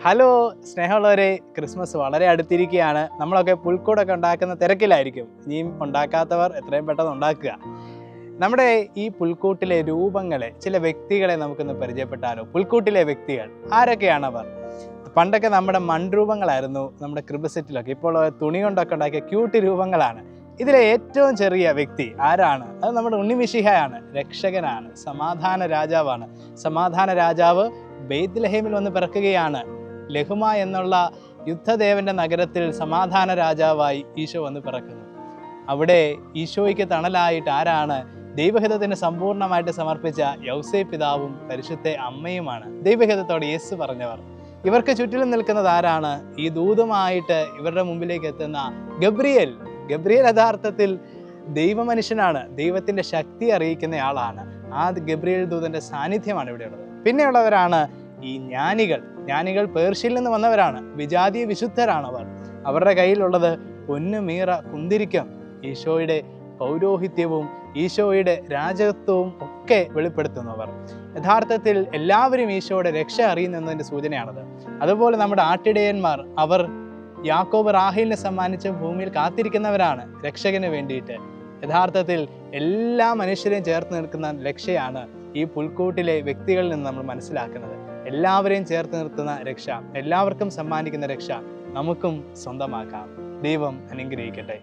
Hello സ്നേഹമുള്ളവരെ, Christmas വളരെ അടുത്തിരിക്കുകയാണ്. നമ്മളൊക്കെ പുൽക്കൂടൊക്കെ ഉണ്ടാക്കുന്ന തിരക്കിലായിരിക്കും. ഇനിയും ഉണ്ടാക്കാത്തവർ എത്രയും പെട്ടെന്ന് ഉണ്ടാക്കുക. നമ്മുടെ ഈ പുൽക്കൂട്ടിലെ രൂപങ്ങളെ, ചില വ്യക്തികളെ നമുക്കൊന്ന് പരിചയപ്പെട്ടാലോ? പുൽക്കൂട്ടിലെ വ്യക്തികൾ ആരൊക്കെയാണവർ? പണ്ടൊക്കെ നമ്മുടെ മൺരൂപങ്ങളായിരുന്നു നമ്മുടെ ക്രിബസെറ്റിലൊക്കെ. ഇപ്പോൾ തുണി കൊണ്ടൊക്കെ ഉണ്ടാക്കിയ ക്യൂട്ട് രൂപങ്ങളാണ്. ഇതിലെ ഏറ്റവും ചെറിയ വ്യക്തി ആരാണ്? അത് നമ്മുടെ ഉണ്ണിമിശിഹയാണ്, രക്ഷകനാണ്, സമാധാന രാജാവാണ്. സമാധാന രാജാവ് ബെയ്ത്ലഹേമിൽ വന്ന് പിറക്കുകയാണ്. ലഹുമ എന്നുള്ള യുദ്ധദേവന്റെ നഗരത്തിൽ സമാധാന രാജാവായി ഈശോ വന്ന് പിറക്കുന്നു. അവിടെ ഈശോയ്ക്ക് തണലായിട്ട് ആരാണ്? ദൈവഹിതത്തിന് സമ്പൂർണ്ണമായിട്ട് സമർപ്പിച്ച യൗസേപ്പ് പിതാവും പരിശുദ്ധ അമ്മയുമാണ്. ദൈവഹിതത്തോടെ യേശു പറഞ്ഞവർ. ഇവർക്ക് ചുറ്റിലും നിൽക്കുന്നത് ആരാണ്? ഈ ദൂതുമായിട്ട് ഇവരുടെ മുമ്പിലേക്ക് എത്തുന്ന ഗബ്രിയേൽ. ഗബ്രിയേൽ യഥാർത്ഥത്തിൽ ദൈവമനുഷ്യനാണ്, ദൈവത്തിന്റെ ശക്തി അറിയിക്കുന്ന ആളാണ്. ആ ഗബ്രിയേൽ ദൂതന്റെ സാന്നിധ്യമാണ് ഇവിടെയുള്ളത്. പിന്നെയുള്ളവരാണ് ഈ ജ്ഞാനികൾ പേർഷ്യയിൽ നിന്ന് വന്നവരാണ്. വിജാതീയ വിശുദ്ധരാണവർ. അവരുടെ കയ്യിലുള്ളത് പൊന്നു, മീറ, കുന്തിരിക്കം. ഈശോയുടെ പൗരോഹിത്യവും ഈശോയുടെ രാജത്വവും ഒക്കെ വെളിപ്പെടുത്തുന്നവർ. യഥാർത്ഥത്തിൽ എല്ലാവരും ഈശോയുടെ രക്ഷ അറിയുന്നതിൻ്റെ സൂചനയാണത്. അതുപോലെ നമ്മുടെ ആട്ടിടയന്മാർ, അവർ യാക്കോബ് റാഹേലിനെ സമ്മാനിച്ച ഭൂമിയിൽ കാത്തിരിക്കുന്നവരാണ് രക്ഷകന് വേണ്ടിയിട്ട്. യഥാർത്ഥത്തിൽ എല്ലാ മനുഷ്യരെയും ചേർത്ത് നിൽക്കുന്ന രക്ഷയാണ് ഈ പുൽക്കൂട്ടിലെ വ്യക്തികളിൽ നിന്ന് നമ്മൾ മനസ്സിലാക്കുന്നത്. എല്ലാവരെയും ചേർത്ത് നിർത്തുന്ന രക്ഷ, എല്ലാവർക്കും സമ്മാനിക്കുന്ന രക്ഷ നമുക്കും സ്വന്തമാക്കാം. ദൈവം അനുഗ്രഹിക്കട്ടെ.